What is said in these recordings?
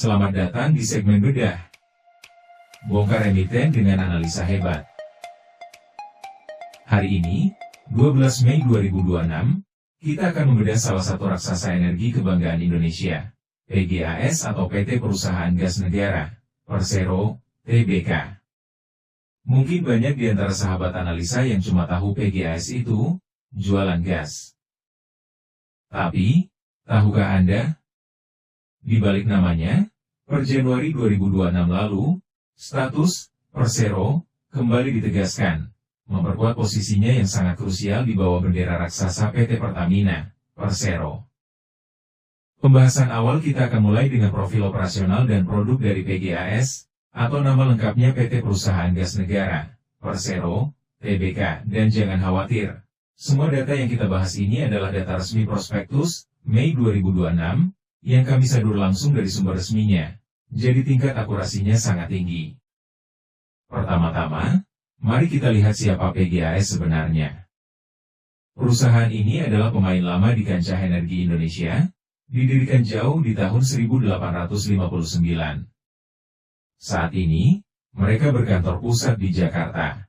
Selamat datang di segmen bedah. Bongkar emiten dengan analisa hebat. Hari ini, 12 Mei 2026, kita akan membedah salah satu raksasa energi kebanggaan Indonesia, PGAS atau PT Perusahaan Gas Negara, Persero, Tbk. Mungkin banyak di antara sahabat analisa yang cuma tahu PGAS itu jualan gas. Tapi, tahukah Anda? Di balik namanya, per Januari 2026 lalu, status Persero kembali ditegaskan, memperkuat posisinya yang sangat krusial di bawah bendera raksasa PT Pertamina, Persero. Pembahasan awal kita akan mulai dengan profil operasional dan produk dari PGAS, atau nama lengkapnya PT Perusahaan Gas Negara, Persero, Tbk, dan jangan khawatir. Semua data yang kita bahas ini adalah data resmi prospektus, Mei 2026, yang kami sadur langsung dari sumber resminya, jadi tingkat akurasinya sangat tinggi. Pertama-tama, mari kita lihat siapa PGAS sebenarnya. Perusahaan ini adalah pemain lama di kancah energi Indonesia, didirikan jauh di tahun 1859. Saat ini, mereka berkantor pusat di Jakarta.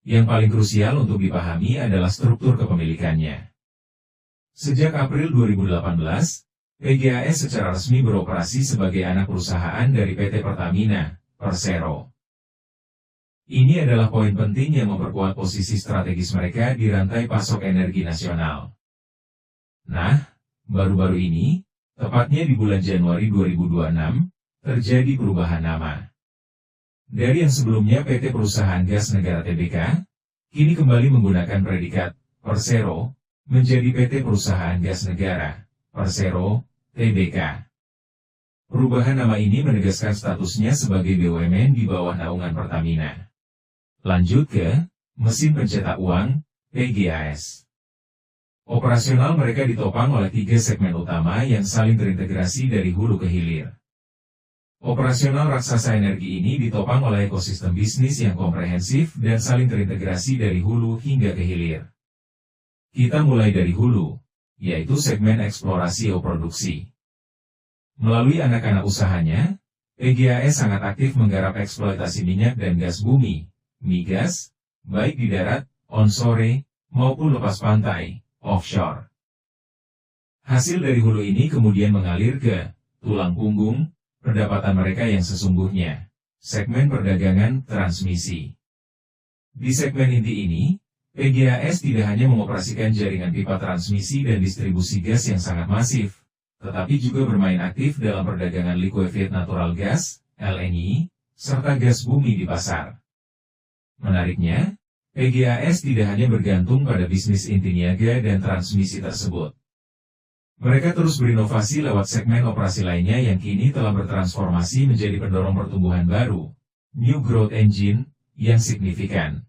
Yang paling krusial untuk dipahami adalah struktur kepemilikannya. Sejak April 2018, PGAS secara resmi beroperasi sebagai anak perusahaan dari PT Pertamina, Persero. Ini adalah poin penting yang memperkuat posisi strategis mereka di rantai pasok energi nasional. Nah, baru-baru ini, tepatnya di bulan Januari 2026, terjadi perubahan nama. Dari yang sebelumnya PT Perusahaan Gas Negara Tbk, kini kembali menggunakan predikat Persero, menjadi PT Perusahaan Gas Negara, Persero, Tbk. Perubahan nama ini menegaskan statusnya sebagai BUMN di bawah naungan Pertamina. Lanjut ke mesin pencetak uang, PGAS. Operasional mereka ditopang oleh 3 segmen utama yang saling terintegrasi dari hulu ke hilir. Operasional raksasa energi ini ditopang oleh ekosistem bisnis yang komprehensif dan saling terintegrasi dari hulu hingga ke hilir. Kita mulai dari hulu, yaitu segmen eksplorasi atau produksi. Melalui anak-anak usahanya, PGAS sangat aktif menggarap eksploitasi minyak dan gas bumi, migas, baik di darat, onshore, maupun lepas pantai, offshore. Hasil dari hulu ini kemudian mengalir ke tulang punggung pendapatan mereka yang sesungguhnya, segmen perdagangan transmisi. Di segmen inti ini, PGAS tidak hanya mengoperasikan jaringan pipa transmisi dan distribusi gas yang sangat masif, tetapi juga bermain aktif dalam perdagangan liquefied natural gas, LNG, serta gas bumi di pasar. Menariknya, PGAS tidak hanya bergantung pada bisnis inti niaga dan transmisi tersebut. Mereka terus berinovasi lewat segmen operasi lainnya yang kini telah bertransformasi menjadi pendorong pertumbuhan baru, New Growth Engine, yang signifikan.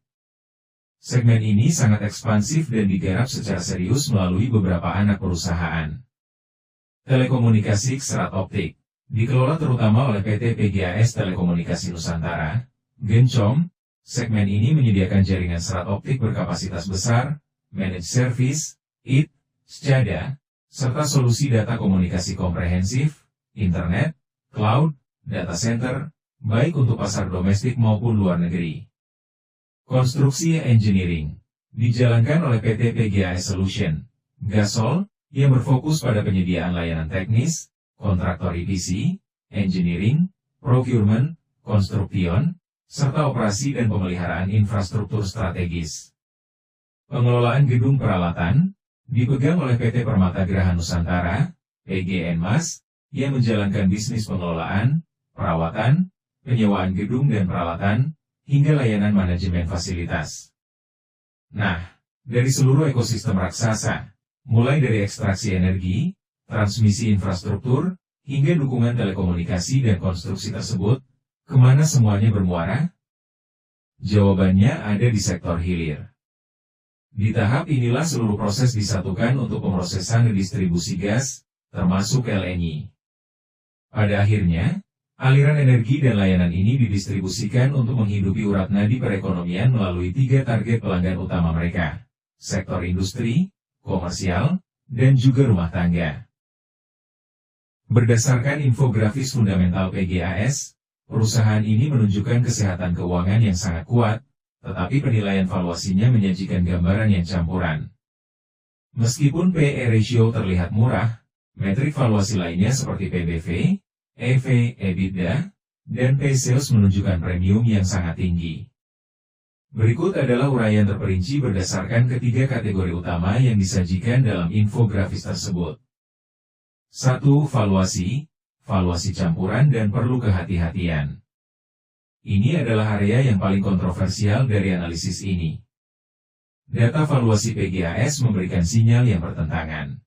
Segmen ini sangat ekspansif dan digarap secara serius melalui beberapa anak perusahaan. Telekomunikasi serat optik, dikelola terutama oleh PT PGAS Telekomunikasi Nusantara, Gencom. Segmen ini menyediakan jaringan serat optik berkapasitas besar, managed service, IT, SCADA, serta solusi data komunikasi komprehensif, internet, cloud, data center, baik untuk pasar domestik maupun luar negeri. Konstruksi engineering dijalankan oleh PT PGAS Solution, Gasol, yang berfokus pada penyediaan layanan teknis, kontraktor EPC, engineering, procurement, construction, serta operasi dan pemeliharaan infrastruktur strategis. Pengelolaan gedung peralatan dipegang oleh PT Permata Graha Nusantara, PGNMAS, yang menjalankan bisnis pengelolaan, perawatan, penyewaan gedung dan peralatan, hingga layanan manajemen fasilitas. Nah, dari seluruh ekosistem raksasa, mulai dari ekstraksi energi, transmisi infrastruktur, hingga dukungan telekomunikasi dan konstruksi tersebut, kemana semuanya bermuara? Jawabannya ada di sektor hilir. Di tahap inilah seluruh proses disatukan untuk pemrosesan distribusi gas, termasuk LNG. Pada akhirnya, aliran energi dan layanan ini didistribusikan untuk menghidupi urat nadi perekonomian melalui 3 target pelanggan utama mereka, sektor industri, komersial, dan juga rumah tangga. Berdasarkan infografis fundamental PGAS, perusahaan ini menunjukkan kesehatan keuangan yang sangat kuat, tetapi penilaian valuasinya menyajikan gambaran yang campuran. Meskipun PE ratio terlihat murah, metrik valuasi lainnya seperti PBV, EV, EBITDA, dan P/Sales menunjukkan premium yang sangat tinggi. Berikut adalah uraian terperinci berdasarkan ketiga kategori utama yang disajikan dalam infografis tersebut. 1. Valuasi, valuasi campuran dan perlu kehati-hatian. Ini adalah area yang paling kontroversial dari analisis ini. Data valuasi PGAS memberikan sinyal yang bertentangan.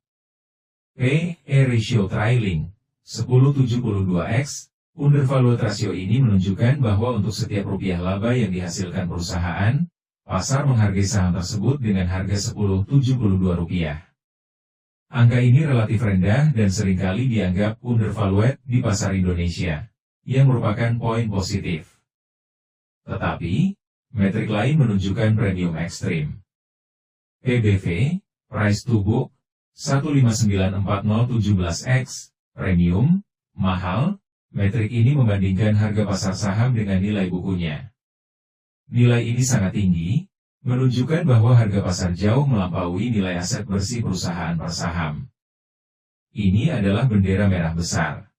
P/E ratio trailing 1072x, undervalued ratio ini menunjukkan bahwa untuk setiap rupiah laba yang dihasilkan perusahaan, pasar menghargai saham tersebut dengan harga 1072 rupiah. Angka ini relatif rendah dan seringkali dianggap undervalued di pasar Indonesia, yang merupakan poin positif. Tetapi, metrik lain menunjukkan premium ekstrim. PBV, price to book, 1594017x, premium, mahal, metrik ini membandingkan harga pasar saham dengan nilai bukunya. Nilai ini sangat tinggi, menunjukkan bahwa harga pasar jauh melampaui nilai aset bersih perusahaan per saham. Ini adalah bendera merah besar.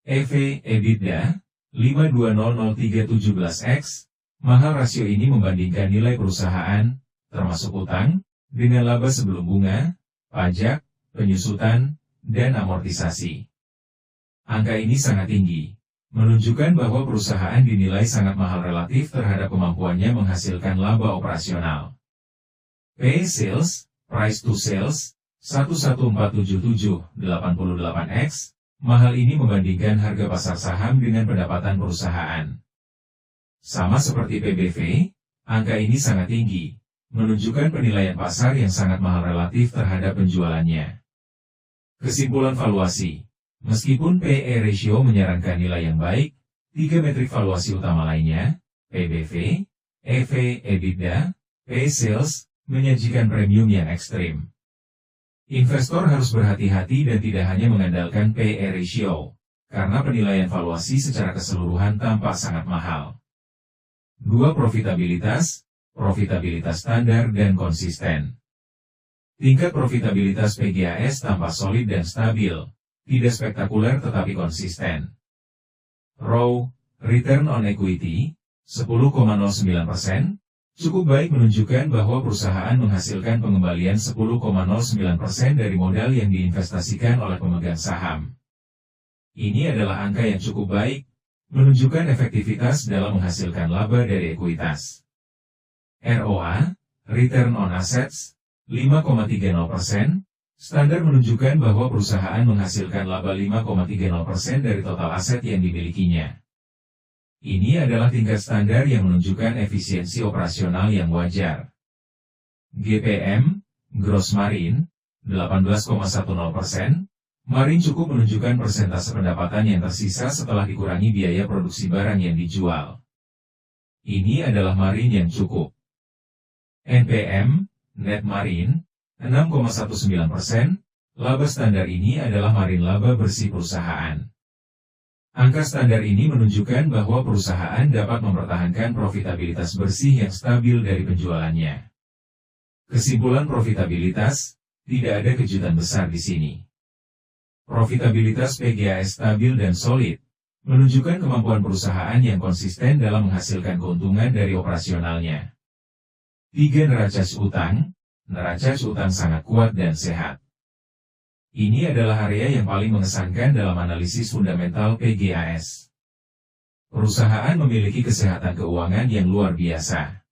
EV/EBITDA, 52003717x, mahal rasio ini membandingkan nilai perusahaan, termasuk utang, dengan laba sebelum bunga, pajak, penyusutan, dan amortisasi. Angka ini sangat tinggi, menunjukkan bahwa perusahaan dinilai sangat mahal relatif terhadap kemampuannya menghasilkan laba operasional. P/Sales, price to sales, 1147788x, mahal ini membandingkan harga pasar saham dengan pendapatan perusahaan. Sama seperti PBV, angka ini sangat tinggi, menunjukkan penilaian pasar yang sangat mahal relatif terhadap penjualannya. Kesimpulan valuasi. Meskipun PE ratio menyarankan nilai yang baik, tiga metrik valuasi utama lainnya, PBV, EV, EBITDA, P/Sales, menyajikan premium yang ekstrim. Investor harus berhati-hati dan tidak hanya mengandalkan PE ratio, karena penilaian valuasi secara keseluruhan tampak sangat mahal. 2. Profitabilitas standar dan konsisten. Tingkat profitabilitas PGAS tampak solid dan stabil. Tidak spektakuler tetapi konsisten. ROE, Return on Equity, 10,09%, cukup baik menunjukkan bahwa perusahaan menghasilkan pengembalian 10,09% dari modal yang diinvestasikan oleh pemegang saham. Ini adalah angka yang cukup baik, menunjukkan efektivitas dalam menghasilkan laba dari ekuitas. ROA, Return on Assets, 5,30%, standar menunjukkan bahwa perusahaan menghasilkan laba 5,30% dari total aset yang dimilikinya. Ini adalah tingkat standar yang menunjukkan efisiensi operasional yang wajar. GPM, Gross Margin, 18,10%, margin cukup menunjukkan persentase pendapatan yang tersisa setelah dikurangi biaya produksi barang yang dijual. Ini adalah margin yang cukup. NPM, Net Margin, 6,19%, laba standar ini adalah margin laba bersih perusahaan. Angka standar ini menunjukkan bahwa perusahaan dapat mempertahankan profitabilitas bersih yang stabil dari penjualannya. Kesimpulan profitabilitas, tidak ada kejutan besar di sini. Profitabilitas PGAS stabil dan solid, menunjukkan kemampuan perusahaan yang konsisten dalam menghasilkan keuntungan dari operasionalnya. 3. Neraca utang. Neraca utang sangat kuat dan sehat. Ini adalah area yang paling mengesankan dalam analisis fundamental PGAS. Perusahaan memiliki kesehatan keuangan yang luar biasa.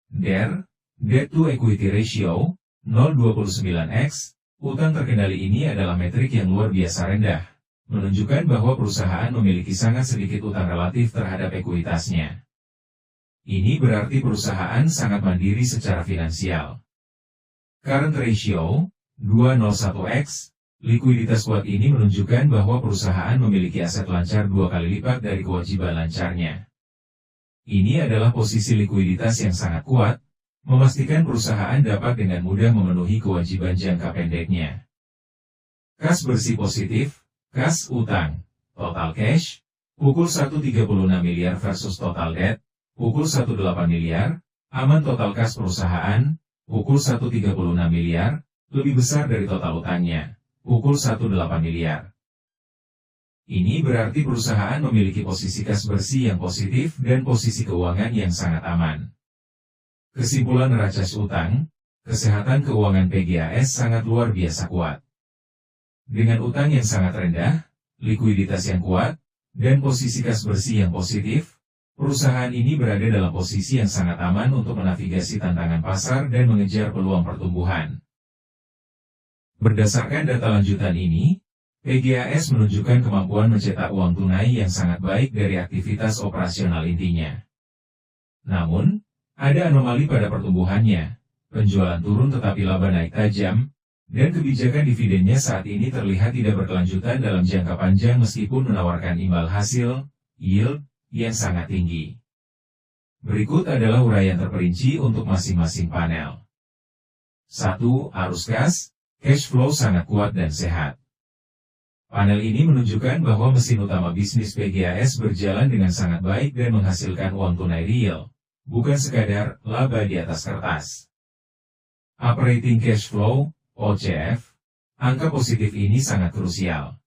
DER, Debt to Equity Ratio, 0,29x, utang terkendali ini adalah metrik yang luar biasa rendah, menunjukkan bahwa perusahaan memiliki sangat sedikit utang relatif terhadap ekuitasnya. Ini berarti perusahaan sangat mandiri secara finansial. Current Ratio, 201x, likuiditas kuat ini menunjukkan bahwa perusahaan memiliki aset lancar 2 kali lipat dari kewajiban lancarnya. Ini adalah posisi likuiditas yang sangat kuat, memastikan perusahaan dapat dengan mudah memenuhi kewajiban jangka pendeknya. Kas bersih positif, Kas utang, total cash, pukul 1,36 miliar versus total debt, pukul 1,8 miliar, aman total kas perusahaan, pukul 1,36 miliar, lebih besar dari total utangnya, pukul 1,8 miliar. Ini berarti perusahaan memiliki posisi kas bersih yang positif dan posisi keuangan yang sangat aman. Kesimpulan neraca utang, kesehatan keuangan PGAS sangat luar biasa kuat. Dengan utang yang sangat rendah, likuiditas yang kuat, dan posisi kas bersih yang positif, perusahaan ini berada dalam posisi yang sangat aman untuk menavigasi tantangan pasar dan mengejar peluang pertumbuhan. Berdasarkan data lanjutan ini, PGAS menunjukkan kemampuan mencetak uang tunai yang sangat baik dari aktivitas operasional intinya. Namun, ada anomali pada pertumbuhannya, penjualan turun tetapi laba naik tajam, dan kebijakan dividennya saat ini terlihat tidak berkelanjutan dalam jangka panjang meskipun menawarkan imbal hasil, yield, yang sangat tinggi. Berikut adalah uraian terperinci untuk masing-masing panel. 1. Arus kas, cash flow sangat kuat dan sehat. Panel ini menunjukkan bahwa mesin utama bisnis PGAS berjalan dengan sangat baik dan menghasilkan uang tunai real, bukan sekadar laba di atas kertas. Operating cash flow, OCF, angka positif ini sangat krusial.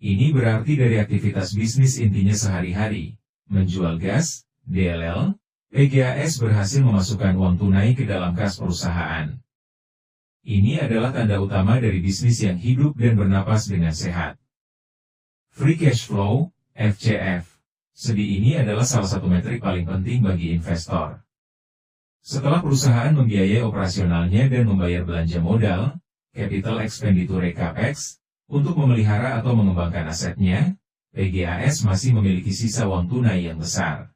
Ini berarti dari aktivitas bisnis intinya sehari-hari, menjual gas, DLL, PGAS berhasil memasukkan uang tunai ke dalam kas perusahaan. Ini adalah tanda utama dari bisnis yang hidup dan bernapas dengan sehat. Free cash flow, FCF. Sedih ini adalah salah satu metrik paling penting bagi investor. Setelah perusahaan membiayai operasionalnya dan membayar belanja modal, capital expenditure CAPEX, untuk memelihara atau mengembangkan asetnya, PGAS masih memiliki sisa uang tunai yang besar.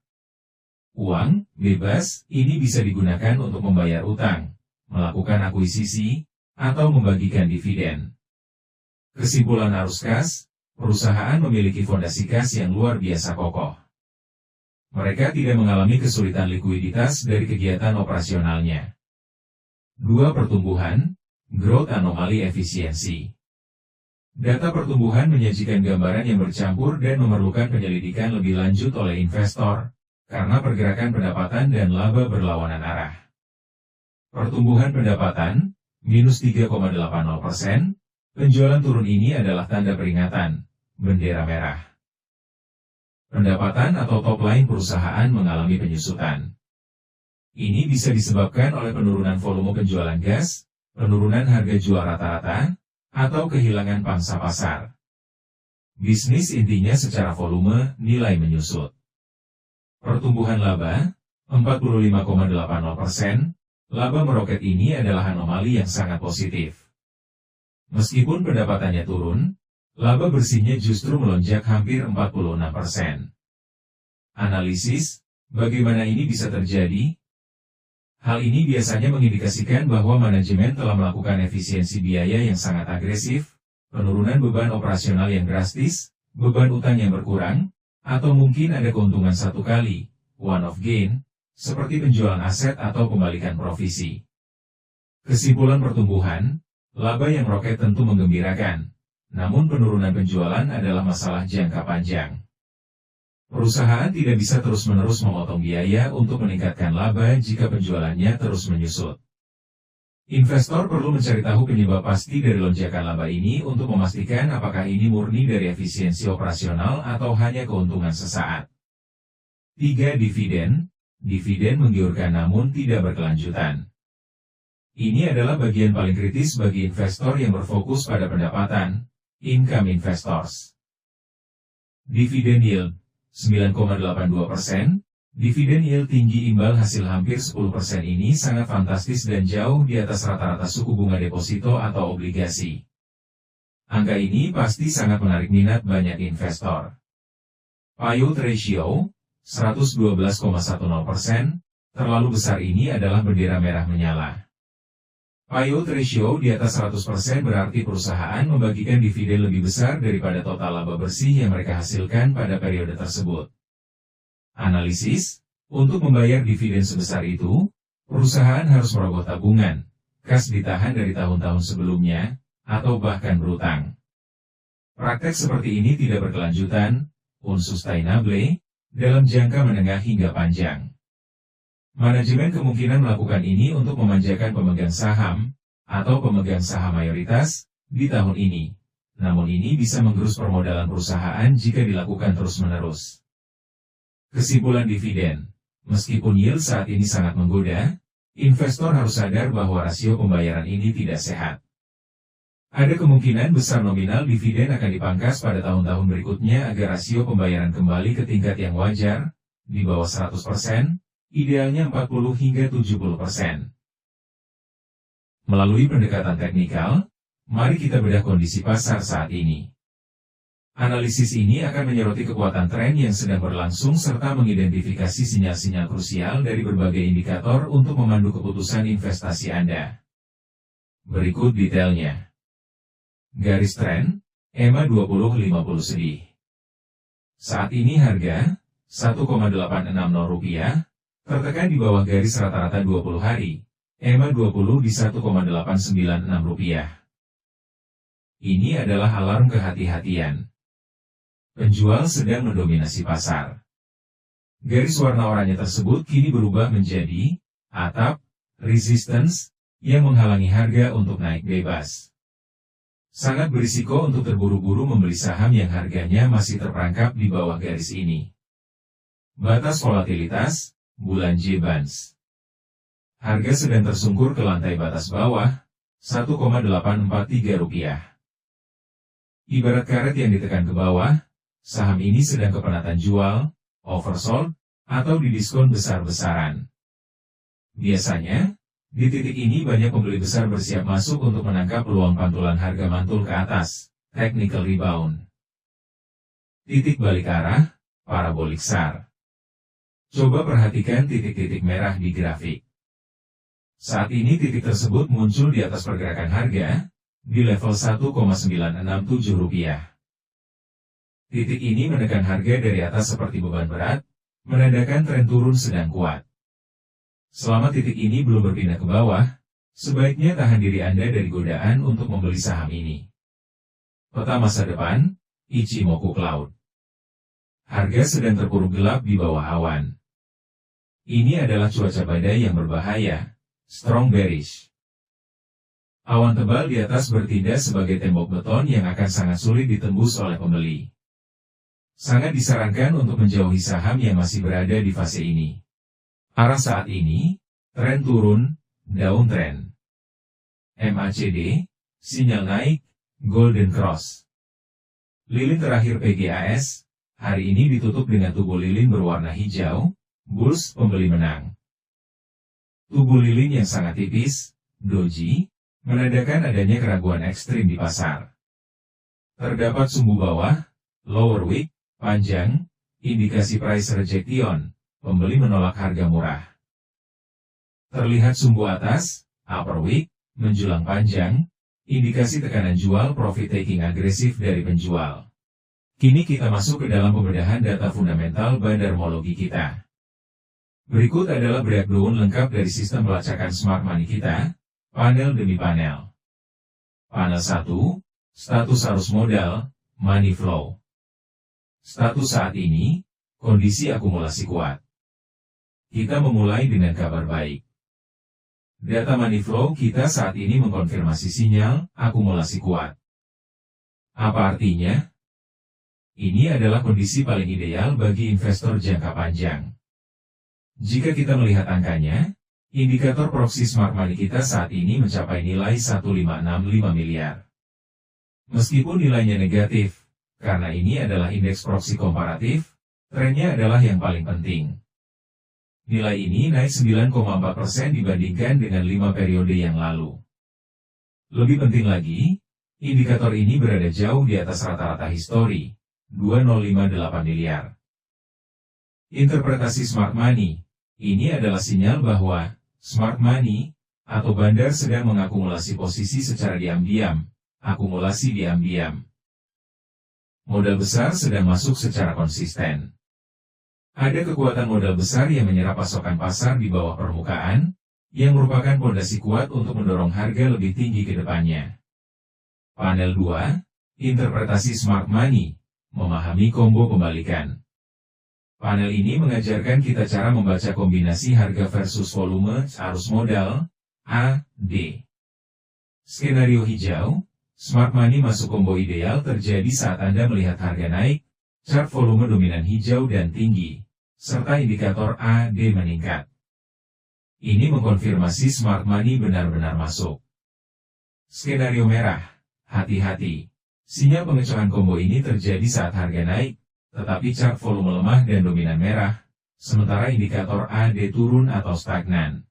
Uang bebas ini bisa digunakan untuk membayar utang, melakukan akuisisi, atau membagikan dividen. Kesimpulan arus kas, perusahaan memiliki fondasi kas yang luar biasa kokoh. Mereka tidak mengalami kesulitan likuiditas dari kegiatan operasionalnya. 2. Pertumbuhan, growth anomali efisiensi. Data pertumbuhan menyajikan gambaran yang bercampur dan memerlukan penyelidikan lebih lanjut oleh investor, karena pergerakan pendapatan dan laba berlawanan arah. Pertumbuhan pendapatan, minus 3,80%, penjualan turun ini adalah tanda peringatan, bendera merah. Pendapatan atau top line perusahaan mengalami penyusutan. Ini bisa disebabkan oleh penurunan volume penjualan gas, penurunan harga jual rata-rata, atau kehilangan pangsa pasar. Bisnis intinya secara volume, nilai menyusut. Pertumbuhan laba, 45,80%, laba meroket ini adalah anomali yang sangat positif. Meskipun pendapatannya turun, laba bersihnya justru melonjak hampir 46%. Analisis, bagaimana ini bisa terjadi? Hal ini biasanya mengindikasikan bahwa manajemen telah melakukan efisiensi biaya yang sangat agresif, penurunan beban operasional yang drastis, beban utang yang berkurang, atau mungkin ada keuntungan satu kali, one-off gain, seperti penjualan aset atau pembalikan provisi. Kesimpulan pertumbuhan, laba yang meroket tentu menggembirakan, namun penurunan penjualan adalah masalah jangka panjang. Perusahaan tidak bisa terus-menerus memotong biaya untuk meningkatkan laba jika penjualannya terus menyusut. Investor perlu mencari tahu penyebab pasti dari lonjakan laba ini untuk memastikan apakah ini murni dari efisiensi operasional atau hanya keuntungan sesaat. 3. Dividen. Dividen menggiurkan namun tidak berkelanjutan. Ini adalah bagian paling kritis bagi investor yang berfokus pada pendapatan, income investors. Dividen yield, 9,82%, dividen yield tinggi imbal hasil hampir 10% ini sangat fantastis dan jauh di atas rata-rata suku bunga deposito atau obligasi. Angka ini pasti sangat menarik minat banyak investor. Payout ratio, 112,10%, terlalu besar ini adalah bendera merah menyala. Payout ratio di atas 100% berarti perusahaan membagikan dividen lebih besar daripada total laba bersih yang mereka hasilkan pada periode tersebut. Analisis, untuk membayar dividen sebesar itu, perusahaan harus merogoh tabungan, kas ditahan dari tahun-tahun sebelumnya, atau bahkan berutang. Praktek seperti ini tidak berkelanjutan, unsustainable, dalam jangka menengah hingga panjang. Manajemen kemungkinan melakukan ini untuk memanjakan pemegang saham, atau pemegang saham mayoritas, di tahun ini. Namun ini bisa menggerus permodalan perusahaan jika dilakukan terus-menerus. Kesimpulan dividen. Meskipun yield saat ini sangat menggoda, investor harus sadar bahwa rasio pembayaran ini tidak sehat. Ada kemungkinan besar nominal dividen akan dipangkas pada tahun-tahun berikutnya agar rasio pembayaran kembali ke tingkat yang wajar, di bawah 100%, idealnya 40 hingga 70%. Melalui pendekatan teknikal, mari kita bedah kondisi pasar saat ini. Analisis ini akan menyoroti kekuatan tren yang sedang berlangsung serta mengidentifikasi sinyal-sinyal krusial dari berbagai indikator untuk memandu keputusan investasi Anda. Berikut detailnya. Garis tren, EMA 2050 sedih. Saat ini harga, Rp1,860, tertekan di bawah garis rata-rata 20 hari, EMA 20 di Rp1,896. Ini adalah alarm kehati-hatian. Penjual sedang mendominasi pasar. Garis warna oranye tersebut kini berubah menjadi atap, resistance, yang menghalangi harga untuk naik bebas. Sangat berisiko untuk terburu-buru membeli saham yang harganya masih terperangkap di bawah garis ini. Batas volatilitas, bulan J-Bonds. Harga sedang tersungkur ke lantai batas bawah, Rp1,843. Ibarat karet yang ditekan ke bawah, saham ini sedang kepenatan jual, oversold, atau didiskon besar-besaran. Biasanya, di titik ini banyak pembeli besar bersiap masuk untuk menangkap peluang pantulan harga mantul ke atas, technical rebound. Titik balik arah, parabolik SAR. Coba perhatikan titik-titik merah di grafik. Saat ini titik tersebut muncul di atas pergerakan harga, di level Rp1,967. Titik ini menekan harga dari atas seperti beban berat, menandakan tren turun sedang kuat. Selama titik ini belum berpindah ke bawah, sebaiknya tahan diri Anda dari godaan untuk membeli saham ini. Peta masa depan, Ichimoku Cloud. Harga sedang terpuruk gelap di bawah awan. Ini adalah cuaca badai yang berbahaya, strong bearish. Awan tebal di atas bertindak sebagai tembok beton yang akan sangat sulit ditembus oleh pembeli. Sangat disarankan untuk menjauhi saham yang masih berada di fase ini. Arah saat ini, tren turun, downtrend. MACD, sinyal naik, golden cross. Lilin terakhir PGAS, hari ini ditutup dengan tubuh lilin berwarna hijau, bulls pembeli menang. Tubuh lilin yang sangat tipis, doji, menandakan adanya keraguan ekstrim di pasar. Terdapat sumbu bawah, lower wick, panjang, indikasi price rejection, pembeli menolak harga murah. Terlihat sumbu atas, upper wick, menjulang panjang, indikasi tekanan jual profit taking agresif dari penjual. Kini kita masuk ke dalam pembedahan data fundamental bandarmologi kita. Berikut adalah breakdown lengkap dari sistem pelacakan smart money kita, panel demi panel. Panel 1, status arus modal, money flow. Status saat ini, kondisi akumulasi kuat. Kita memulai dengan kabar baik. Data money flow kita saat ini mengkonfirmasi sinyal akumulasi kuat. Apa artinya? Ini adalah kondisi paling ideal bagi investor jangka panjang. Jika kita melihat angkanya, indikator proxy smart money kita saat ini mencapai nilai 1565 miliar. Meskipun nilainya negatif, karena ini adalah indeks proxy komparatif, trennya adalah yang paling penting. Nilai ini naik 9,4% dibandingkan dengan 5 periode yang lalu. Lebih penting lagi, indikator ini berada jauh di atas rata-rata histori, 2058 miliar. Interpretasi smart money, ini adalah sinyal bahwa smart money atau bandar sedang mengakumulasi posisi secara diam-diam, akumulasi diam-diam. Modal besar sedang masuk secara konsisten. Ada kekuatan modal besar yang menyerap pasokan pasar di bawah permukaan, yang merupakan pondasi kuat untuk mendorong harga lebih tinggi ke depannya. Panel 2, Interpretasi Smart Money, memahami combo pembalikan. Panel ini mengajarkan kita cara membaca kombinasi harga versus volume arus modal, A, D. Skenario hijau, Smart Money masuk combo ideal terjadi saat Anda melihat harga naik, chart volume dominan hijau dan tinggi, serta indikator A, D meningkat. Ini mengkonfirmasi Smart Money benar-benar masuk. Skenario merah, hati-hati. Sinyal pengecohan combo ini terjadi saat harga naik, tetapi chart volume lemah dan dominan merah, sementara indikator AD turun atau stagnan.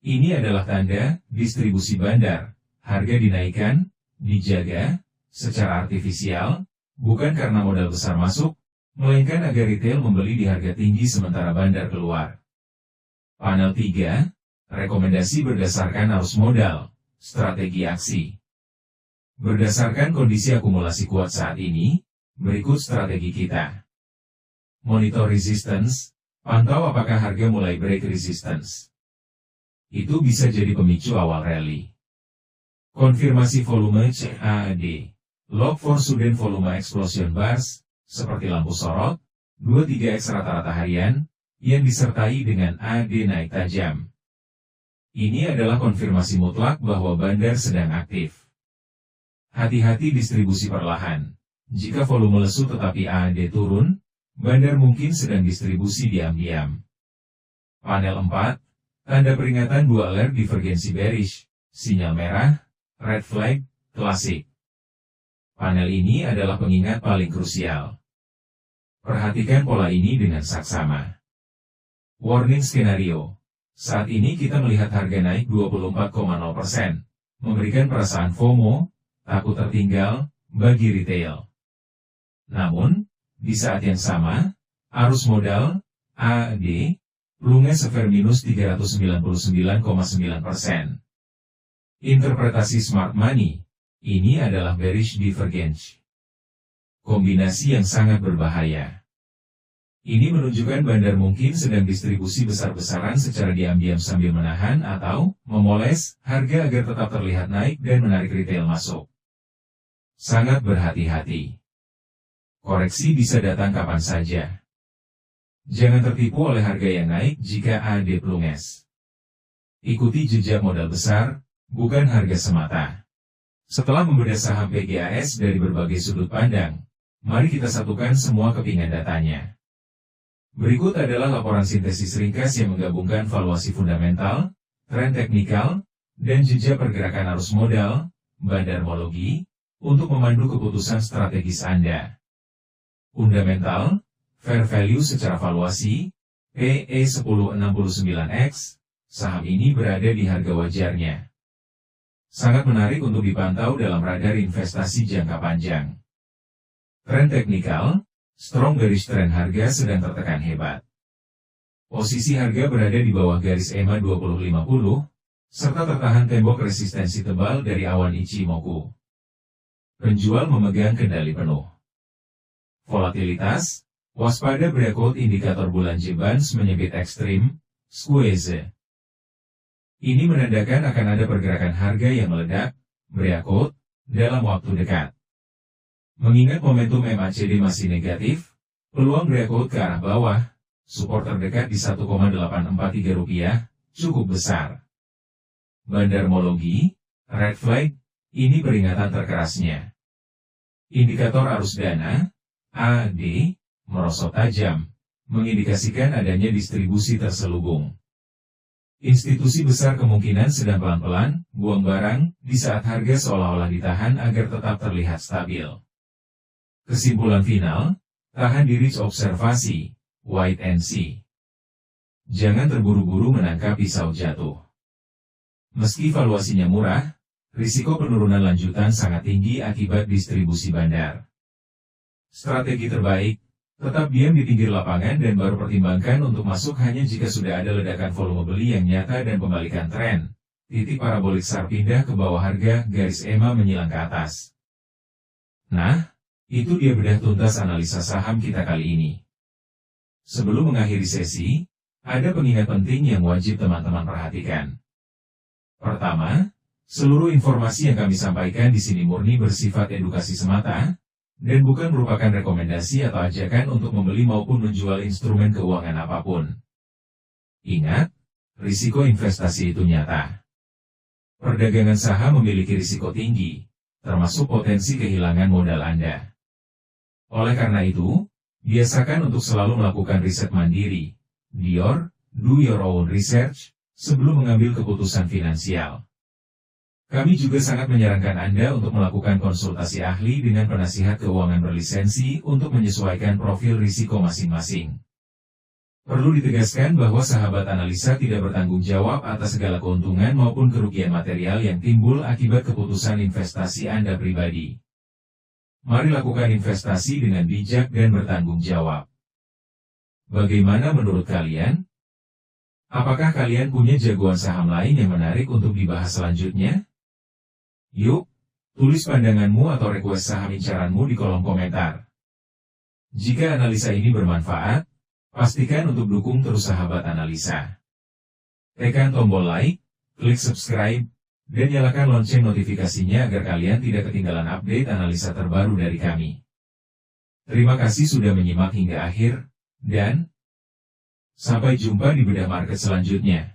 Ini adalah tanda distribusi bandar, harga dinaikkan, dijaga, secara artifisial, bukan karena modal besar masuk, melainkan agar retail membeli di harga tinggi sementara bandar keluar. Panel 3, rekomendasi berdasarkan arus modal, strategi aksi. Berdasarkan kondisi akumulasi kuat saat ini, berikut strategi kita. Monitor resistance, pantau apakah harga mulai break resistance. Itu bisa jadi pemicu awal rally. Konfirmasi volume CAD. Log for sudden volume explosion bars, seperti lampu sorot, 2-3x rata-rata harian, yang disertai dengan AD naik tajam. Ini adalah konfirmasi mutlak bahwa bandar sedang aktif. Hati-hati distribusi perlahan. Jika volume lesu tetapi AD turun, bandar mungkin sedang distribusi diam-diam. Panel 4, tanda peringatan 2 alert divergensi bearish, sinyal merah, red flag, klasik. Panel ini adalah pengingat paling krusial. Perhatikan pola ini dengan saksama. Warning skenario. Saat ini kita melihat harga naik 24,0%, memberikan perasaan FOMO, takut tertinggal, bagi retail. Namun, di saat yang sama, arus modal, AD, lunge sever minus 399,9%. Interpretasi Smart Money, ini adalah bearish divergence. Kombinasi yang sangat berbahaya. Ini menunjukkan bandar mungkin sedang distribusi besar-besaran secara diam-diam sambil menahan atau memoles harga agar tetap terlihat naik dan menarik retail masuk. Sangat berhati-hati. Koreksi bisa datang kapan saja. Jangan tertipu oleh harga yang naik jika AD plunges. Ikuti jejak modal besar, bukan harga semata. Setelah membedah saham PGAS dari berbagai sudut pandang, mari kita satukan semua kepingan datanya. Berikut adalah laporan sintesis ringkas yang menggabungkan valuasi fundamental, tren teknikal, dan jejak pergerakan arus modal, bandarmologi, untuk memandu keputusan strategis Anda. Fundamental, fair value secara valuasi, PE 1069x, saham ini berada di harga wajarnya. Sangat menarik untuk dipantau dalam radar investasi jangka panjang. Tren teknikal, strong bearish trend harga sedang tertekan hebat. Posisi harga berada di bawah garis EMA 2050, serta tertahan tembok resistensi tebal dari awan Ichimoku. Penjual memegang kendali penuh. Volatilitas, waspada breakout indikator bulan J-Bonds menyebut ekstrim, squeeze. Ini menandakan akan ada pergerakan harga yang meledak, breakout, dalam waktu dekat. Mengingat momentum MACD masih negatif, peluang breakout ke arah bawah, support terdekat di 1,843 rupiah, cukup besar. Bandarmologi, red flag, ini peringatan terkerasnya. Indikator arus dana, AD, merosot tajam, mengindikasikan adanya distribusi terselubung. Institusi besar kemungkinan sedang pelan-pelan buang barang di saat harga seolah-olah ditahan agar tetap terlihat stabil. Kesimpulan final, tahan diri observasi, wait and see. Jangan terburu-buru menangkap pisau jatuh. Meski valuasinya murah, risiko penurunan lanjutan sangat tinggi akibat distribusi bandar. Strategi terbaik, tetap diam di pinggir lapangan dan baru pertimbangkan untuk masuk hanya jika sudah ada ledakan volume beli yang nyata dan pembalikan tren. Titik parabolik SAR pindah ke bawah harga, garis EMA menyilang ke atas. Nah, itu dia bedah tuntas analisa saham kita kali ini. Sebelum mengakhiri sesi, ada pengingat penting yang wajib teman-teman perhatikan. Pertama, Seluruh informasi yang kami sampaikan di sini murni bersifat edukasi semata, dan bukan merupakan rekomendasi atau ajakan untuk membeli maupun menjual instrumen keuangan apapun. Ingat, risiko investasi itu nyata. Perdagangan saham memiliki risiko tinggi, termasuk potensi kehilangan modal Anda. Oleh karena itu, biasakan untuk selalu melakukan riset mandiri, do your own research, sebelum mengambil keputusan finansial. Kami juga sangat menyarankan Anda untuk melakukan konsultasi ahli dengan penasihat keuangan berlisensi untuk menyesuaikan profil risiko masing-masing. Perlu ditegaskan bahwa sahabat analisa tidak bertanggung jawab atas segala keuntungan maupun kerugian material yang timbul akibat keputusan investasi Anda pribadi. Mari lakukan investasi dengan bijak dan bertanggung jawab. Bagaimana menurut kalian? Apakah kalian punya jagoan saham lain yang menarik untuk dibahas selanjutnya? Yuk, tulis pandanganmu atau request saham incaranmu di kolom komentar. Jika analisa ini bermanfaat, pastikan untuk dukung terus sahabat analisa. Tekan tombol like, klik subscribe, dan nyalakan lonceng notifikasinya agar kalian tidak ketinggalan update analisa terbaru dari kami. Terima kasih sudah menyimak hingga akhir, dan sampai jumpa di bedah market selanjutnya.